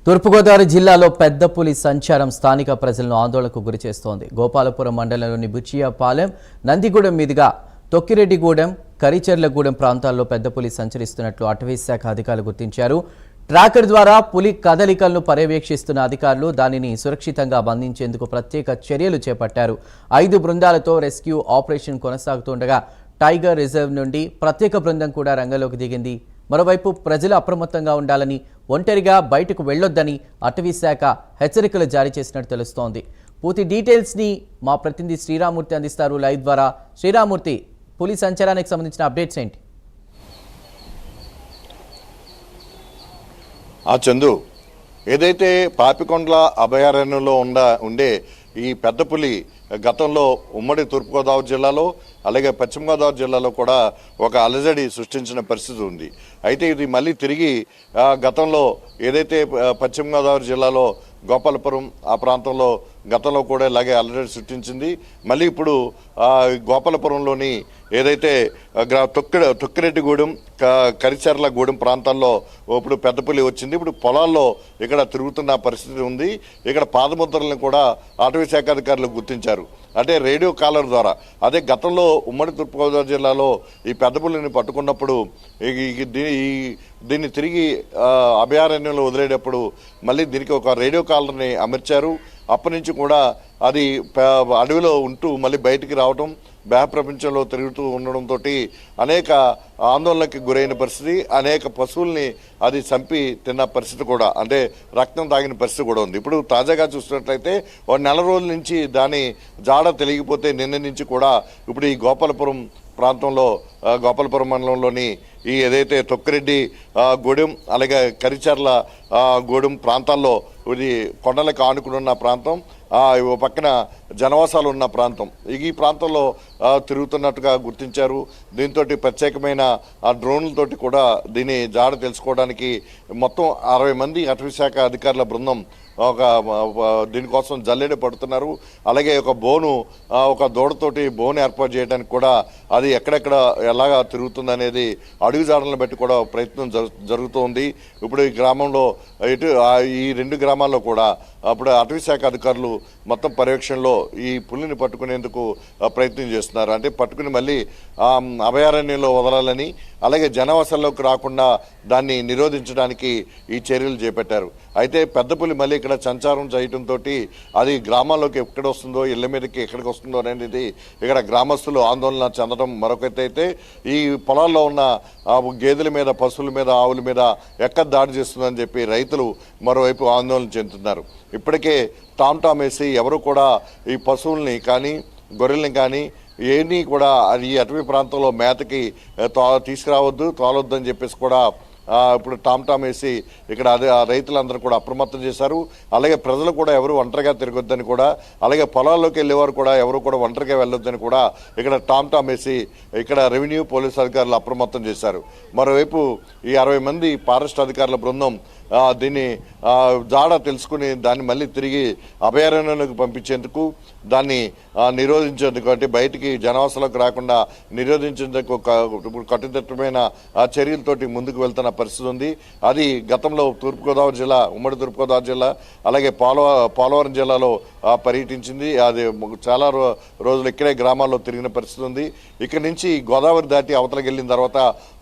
తూర్పుగోదావరి జిల్లాలో పెద్ద పులి సంచారం స్థానిక ప్రజలను ఆందోళనకు గురిచేస్తోంది. గోపాలపురం మండలంలోని బుచ్చియాపాలెం, నందిగూడెం మీదుగా తొక్కిరెడ్డిగూడెం, కరిచెర్లగూడెం ప్రాంతాల్లో పెద్ద పులి సంచరిస్తున్నట్లు అటవీశాఖ అధికారులు గుర్తించారు. ట్రాకర్ ద్వారా పులి కదలికలను పర్యవేక్షిస్తున్న అధికారులు దానిని సురక్షితంగా బంధించేందుకు ప్రత్యేక చర్యలు చేపట్టారు. 5 బృందాలతో రెస్క్యూ ఆపరేషన్ కొనసాగుతుండగా టైగర్ రిజర్వ్ నుండి ప్రత్యేక బృందం కూడా రంగంలోకి దిగింది. మరోవైపు ప్రజలు అప్రమత్తంగా ఉండాలని, ఒంటరిగా బయటకు వెళ్లొద్దని అటవీశాఖ హెచ్చరికలు జారీ చేసినట్టు తెలుస్తోంది. పూర్తి డీటెయిల్స్ని మా ప్రతినిధి శ్రీరామూర్తి అందిస్తారు లైవ్ ద్వారా. శ్రీరామూర్తి, పులి సంచారానికి సంబంధించిన అప్డేట్స్ ఏంటి? చందు, ఏదైతే పాపికొండల అభయారణ్యంలో ఉండే ఈ పెద్ద పులి గతంలో ఉమ్మడి తూర్పుగోదావరి జిల్లాలో అలాగే పశ్చిమ గోదావరి జిల్లాలో కూడా ఒక అలజడి సృష్టించిన పరిస్థితి ఉంది. అయితే ఇది మళ్ళీ తిరిగి గతంలో ఏదైతే పశ్చిమ గోదావరి జిల్లాలో గోపాలపురం ఆ ప్రాంతంలో గతంలో కూడా ఇలాగే అలజడి సృష్టించింది. మళ్ళీ ఇప్పుడు గోపాలపురంలోని ఏదైతే తొక్కిరెడ్డిగూడెం, కరిచెర్లగూడెం ప్రాంతాల్లో ఇప్పుడు పెద్ద పులి వచ్చింది. ఇప్పుడు పొలాల్లో ఇక్కడ తిరుగుతున్న పరిస్థితి ఉంది. ఇక్కడ పాదముద్రలను కూడా అటవీ శాఖ అధికారులు గుర్తించారు. అంటే రేడియో కాలర్ ద్వారా. అదే గతంలో ఉమ్మడి తూర్పుగోదావరి జిల్లాలో ఈ పెద్ద పులిని పట్టుకున్నప్పుడు దీన్ని తిరిగి అభయారణ్యంలో వదిలేటప్పుడు మళ్ళీ దీనికి ఒక రేడియో కాలర్ని అమర్చారు. అప్పటి నుంచి కూడా అది అడవిలో ఉంటూ మళ్ళీ బయటికి రావడం, ప్రపంచంలో తిరుగుతూ ఉండడంతో అనేక ఆందోళనకి గురైన పరిస్థితి, అనేక పశువుల్ని అది చంపి తిన్న పరిస్థితి కూడా, అంటే రక్తం తాగిన పరిస్థితి కూడా ఉంది. ఇప్పుడు తాజాగా చూసినట్లయితే 1 నెల రోజుల నుంచి దాని జాడ తెలియకపోతే నిన్న నుంచి కూడా ఇప్పుడు ఈ గోపాలపురం ప్రాంతంలో, గోపాలపురం మండలంలోని ఈ ఏదైతే తొక్కిరెడ్డి గూడెం అలాగే కరిచెర్ల గూడెం ప్రాంతాల్లో ఇది కొండలకు ఆనుకుని ఉన్న ప్రాంతం, పక్కన జనవాసాలు ఉన్న ప్రాంతం, ఈ ప్రాంతంలో తిరుగుతున్నట్టుగా గుర్తించారు. దీంతో ప్రత్యేకమైన డ్రోన్లతోటి కూడా దీని జాడ తెలుసుకోవడానికి మొత్తం 60 మంది అటవీశాఖ అధికారుల బృందం దీనికోసం జల్లెడ పడుతున్నారు. అలాగే ఒక దూడతోటి బోను ఏర్పాటు చేయడానికి కూడా అది ఎక్కడెక్కడ ఎలాగా తిరుగుతుంది అనేది అడుగు జాడలను బట్టి కూడా ప్రయత్నం జరుగుతోంది. ఇప్పుడు ఈ గ్రామంలో ఈ 2 గ్రామాల్లో కూడా అప్పుడు అటవీశాఖ అధికారులు మొత్తం పర్యవేక్షణలో ఈ పులిని పట్టుకునేందుకు ప్రయత్నం చేస్తున్నారు. అంటే పట్టుకుని మళ్ళీ అభయారణ్యంలో వదలాలని, అలాగే జనవాసాల్లోకి రాకుండా దాన్ని నిరోధించడానికి ఈ చర్యలు చేపట్టారు. అయితే పెద్ద పులి మళ్ళీ ఇక్కడ సంచారం చేయడంతో అది గ్రామాల్లోకి ఎక్కడ వస్తుందో, ఇళ్ల మీదకి ఎక్కడికి వస్తుందో అనేది ఇక్కడ గ్రామస్తులు ఆందోళన చెందడం మరొకటి. అయితే ఈ పొలాల్లో ఉన్న గేదెల మీద, పశువుల మీద, ఆవుల మీద ఎక్కడ దాడి చేస్తుందని చెప్పి రైతులు మరోవైపు ఆందోళన చెందుతున్నారు. ఇప్పటికే టామ్ వేసి ఎవరు కూడా ఈ పశువుల్ని కానీ గొర్రెల్ని కానీ ఏమీ కూడా ఈ అటవీ ప్రాంతంలో మేతకి తీసుకురావద్దు, తోలొద్దు అని చెప్పేసి కూడా ఇప్పుడు టామ్ వేసి ఇక్కడ రైతులందరూ కూడా అప్రమత్తం చేశారు. అలాగే ప్రజలు కూడా ఎవరు ఒంటరిగా తిరగొద్దని కూడా, అలాగే పొలాల్లోకి వెళ్ళేవారు కూడా ఎవరు కూడా ఒంటరిగా వెళ్ళొద్దని కూడా ఇక్కడ టామ్ వేసి ఇక్కడ రెవెన్యూ, పోలీసు అధికారులు అప్రమత్తం చేశారు. మరోవైపు ఈ 60 మంది ఫారెస్ట్ అధికారుల బృందం దీన్ని జాడ తెలుసుకుని దాన్ని మళ్ళీ తిరిగి అభయారణ్యంలోకి పంపించేందుకు, దాన్ని నిరోధించేందుకు, అంటే బయటికి జనవాసాలకు రాకుండా నిరోధించేందుకు కట్టుదిట్టమైన చర్యలతోటి ముందుకు వెళ్తున్న పరిస్థితి ఉంది. అది గతంలో తూర్పుగోదావరి జిల్లా, ఉమ్మడి తూర్పుగోదావరి జిల్లా అలాగే పోలవరం జిల్లాలో పర్యటించింది. అది చాలా రోజులు ఇక్కడే గ్రామాల్లో తిరిగిన పరిస్థితి ఉంది. ఇక్కడి నుంచి గోదావరి దాటి అవతలకి వెళ్ళిన తర్వాత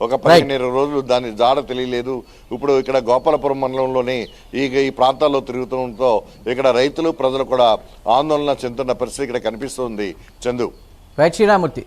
ఒక 15-20 రోజులు దాని జాడ తెలియలేదు. ఇప్పుడు ఇక్కడ గోపాలపురం మండలంలోని ఈ ప్రాంతాల్లో తిరుగుతుండటంతో ఇక్కడ రైతులు, ప్రజలు కూడా ఆందోళన చెందుతున్న పరిస్థితి ఇక్కడ కనిపిస్తుంది. చందు. రైట్ శ్రీరామూర్తి.